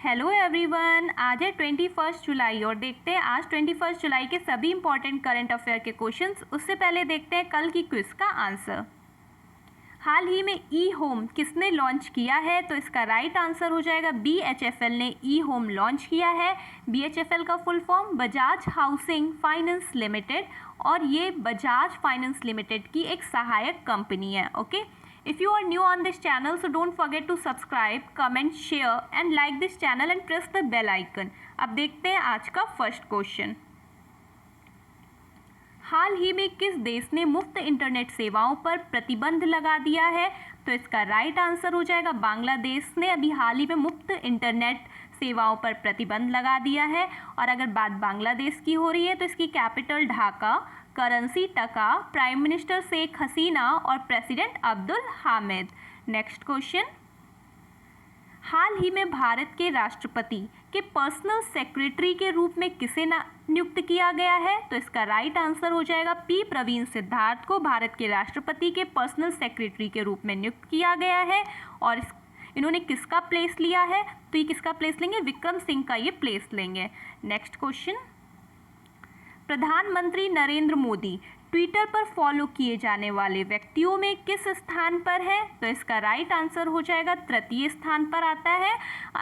Hello everyone, आज है 21 जुलाई और देखते हैं आज 21 जुलाई के सभी इंपॉर्टेंट करंट अफेयर के क्वेश्चंस। उससे पहले देखते हैं कल की क्विज का आंसर। हाल ही में ई होम किसने लॉन्च किया है? तो इसका राइट आंसर हो जाएगा BHFL ने ई होम लॉन्च किया है। BHFL का full form Bajaj housing finance limited और ये बजाज फाइनेंस लिमिटेड की एक सहायक कंपनी है। Okay, if you are new on this channel, so don't forget to subscribe, comment, share and like this channel and press the bell icon। अब देखते हैं आज का फर्स्ट क्वेश्चन। हाल ही में किस देश ने मुफ्त इंटरनेट सेवाओं पर प्रतिबंध लगा दिया है? तो इसका राइट आंसर हो जाएगा बांग्लादेश ने अभी हाल ही में मुफ्त इंटरनेट सेवाओं पर प्रतिबंध लगा दिया है। और अगर बात बांग्लादेश की हो रही है तो इसकी capital Dhaka, currency taka, prime minister Sheikh Hasina और president Abdul Hamid. Next question, हाल ही में भारत के राष्ट्रपति के पर्सनल सेक्रेटरी के रूप में किसे नियुक्त किया गया है? तो इसका राइट आंसर हो जाएगा P प्रवीण सिद्धार्थ को भारत के राष्ट्रपति के पर्सनल सेक्रेटरी के रूप में नियुक्त किया गया है। और इन्होंने किसका प्लेस लिया है? तो ये किसका प्लेस लेंगे? विक्रम सिंह का ये प्लेस लेंगे। नेक्स्ट क्वेश्चन, प्रधानमंत्री नरेंद्र मोदी ट्विटर पर फॉलो किए जाने वाले व्यक्तियों में किस स्थान पर है? तो इसका राइट आंसर हो जाएगा तृतीय स्थान पर आता है।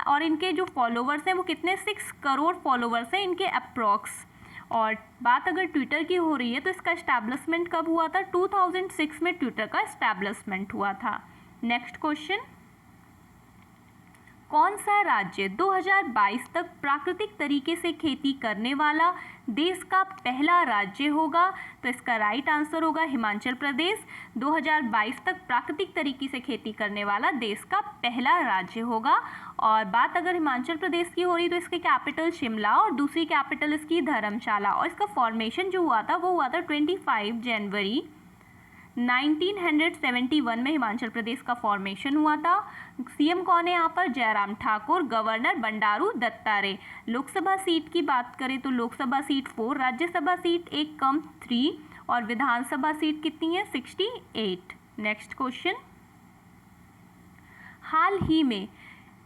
और इनके जो फॉलोवर्स हैं वो कितने 6 करोड़ फॉलोवर्स हैं इनके अप्रॉक्स। और बात अगर ट्विटर की हो रही है तो इसका एस्टैब्लिशमेंट कब हुआ था? 2006 में ट्विटर का एस्टैब्लिशमेंट हुआ था। नेक्स्ट क्वेश्चन, कौन सा राज्य 2022 तक प्राकृतिक तरीके से खेती करने वाला देश का पहला राज्य होगा? तो इसका राइट आंसर होगा हिमाचल प्रदेश 2022 तक प्राकृतिक तरीके से खेती करने वाला देश का पहला राज्य होगा। और बात अगर हिमाचल प्रदेश की हो रही तो इसकी कैपिटल शिमला और दूसरी कैपिटल इसकी धर्मशाला। और इसका फॉर्मेशन जो हुआ था वो हुआ था 25 जनवरी 1971 में हिमाचल प्रदेश का फॉर्मेशन हुआ था। सीएम कौन है यहाँ पर? जयराम ठाकुर। गवर्नर बंडारू दत्तात्रेय। लोकसभा सीट की बात करें तो लोकसभा सीट 4, राज्यसभा सीट 1 कम 3 और विधानसभा सीट कितनी है? 68। नेक्स्ट क्वेश्चन, हाल ही में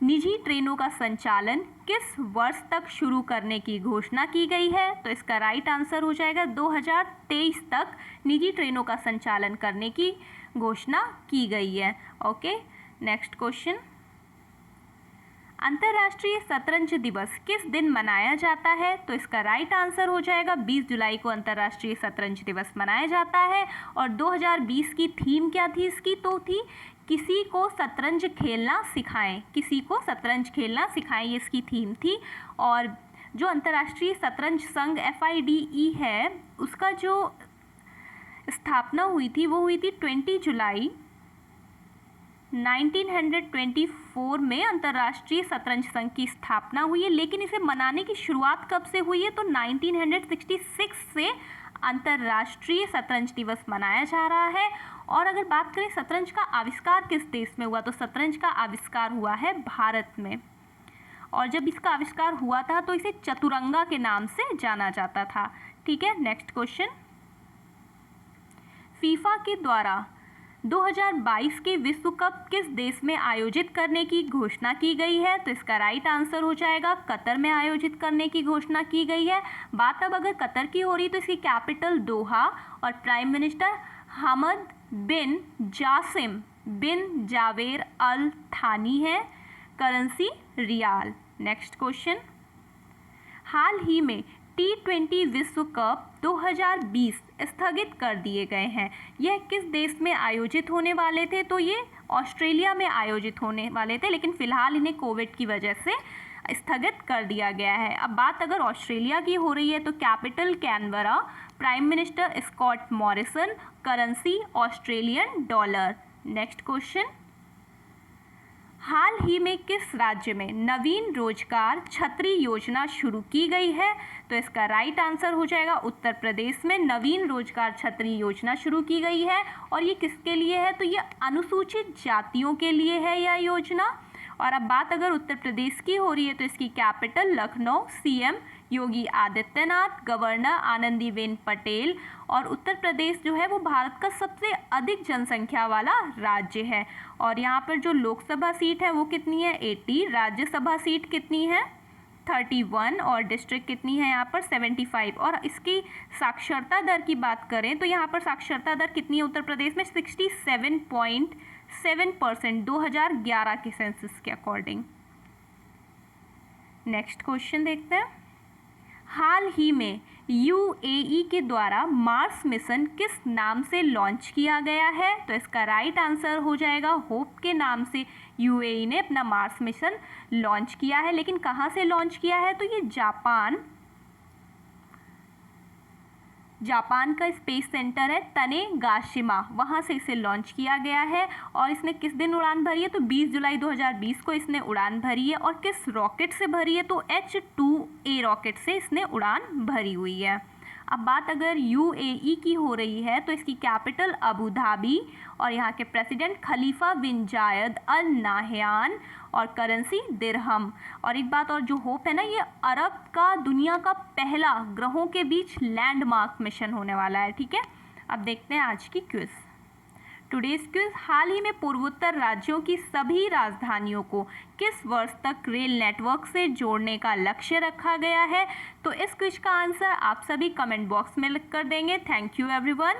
निजी ट्रेनों का संचालन किस वर्ष तक शुरू करने की घोषणा की गई है? तो इसका राइट आंसर हो जाएगा 2023 तक निजी ट्रेनों का संचालन करने की घोषणा की गई है। ओके, नेक्स्ट क्वेश्चन, अंतर्राष्ट्रीय शतरंज दिवस किस दिन मनाया जाता है? तो इसका राइट आंसर हो जाएगा 20 जुलाई को अंतर्राष्ट्रीय शतरंज दिवस मनाया जाता है। और 2020 की थीम क्या थी इसकी? तो थी किसी को शतरंज खेलना सिखाएं, किसी को शतरंज खेलना सिखाएं, ये इसकी थीम थी। और जो अंतर्राष्ट्रीय शतरंज संघ FIDE है उसका जो स्थापना हुई थी वो हुई थी 20 जुलाई 1924 में अंतर्राष्ट्रीय शतरंज संघ की स्थापना हुई है। लेकिन इसे मनाने की शुरुआत कब से हुई है? तो 1966 से अंतर्राष्ट्रीय शतरंज दिवस मनाया जा रहा है। और अगर बात करें शतरंज का आविष्कार किस देश में हुआ? तो शतरंज का आविष्कार हुआ है भारत में। और जब इसका आविष्कार हुआ था तो इसे चतुरंगा के नाम से जाना जाता था। ठीक है, नेक्स्ट क्वेश्चन, फीफा के द्वारा 2022 के विश्व कप किस देश में आयोजित करने की घोषणा की गई है? तो इसका राइट आंसर हो जाएगा कतर में आयोजित करने की घोषणा की गई है। बात अब अगर कतर की हो रही तो इसकी कैपिटल दोहा और प्राइम मिनिस्टर हमद बिन जासिम बिन जावेर अल थानी है। करेंसी रियाल। नेक्स्ट क्वेश्चन, हाल ही में T20 विश्व कप 2020 स्थगित कर दिए गए हैं। यह किस देश में आयोजित होने वाले थे? तो ये ऑस्ट्रेलिया में आयोजित होने वाले थे, लेकिन फिलहाल इन्हें कोविड की वजह से स्थगित कर दिया गया है। अब बात अगर ऑस्ट्रेलिया की हो रही है तो capital Canberra, prime minister Scott Morrison, currency Australian dollar. Next question, हाल ही में किस राज्य में नवीन रोजगार छतरी योजना शुरू की गई है? तो इसका राइट आंसर हो जाएगा उत्तर प्रदेश में नवीन रोजगार छतरी योजना शुरू की गई है। और ये किसके लिए है? तो ये अनुसूचित जातियों के लिए है यह योजना। और अब बात अगर उत्तर प्रदेश की हो रही है तो इसकी capital Lucknow, CM Yogi Adityanath, governor Anandiben Patel. और उत्तर प्रदेश जो है वो भारत का सबसे अधिक जनसंख्या वाला राज्य है। और यहाँ पर जो लोकसभा सीट है वो कितनी है 80, राज्यसभा सीट कितनी है 31 और डिस्ट्रिक्ट कितनी है यहाँ पर 75। और इसकी साक्षरता दर की बात करें तो यहाँ पर साक्षरता दर कितनी है उत्तर प्रदेश में 67.7% 2011 के सेंसस के अकॉर्डिंग। नेक्स्ट क्वेश्चन देखते हैं। हाल ही में यूएई के द्वारा मार्स मिशन किस नाम से लॉन्च किया गया है? तो इसका राइट आंसर हो जाएगा होप के नाम से यूएई ने अपना मार्स मिशन लॉन्च किया है। लेकिन कहाँ से लॉन्च किया है? तो ये जापान का स्पेस सेंटर है तनेगाशिमा, वहाँ से इसे लॉन्च किया गया है। और इसने किस दिन उड़ान भरी है? तो 20 जुलाई 2020 को इसने उड़ान भरी है। और किस रॉकेट से भरी है? तो H2A रॉकेट से इसने उड़ान भरी हुई है। अब बात अगर यूएई की हो रही है तो इसकी कैपिटल अबू धाबी और यहाँ के प्रेसिडेंट खलीफा बिन जायद अल नाहयान और करेंसी दिरहम। और एक बात और जो होप है ना, ये अरब का दुनिया का पहला ग्रहों के बीच लैंडमार्क मिशन होने वाला है। ठीक है, अब देखते हैं आज की क्विज। टुडेज क्विज, हाल ही में पूर्वोत्तर राज्यों की सभी राजधानियों को किस वर्ष तक रेल नेटवर्क से जोड़ने का लक्ष्य रखा गया है? तो इस क्विज का आंसर आप सभी कमेंट बॉक्स में लिख कर देंगे। Thank you everyone.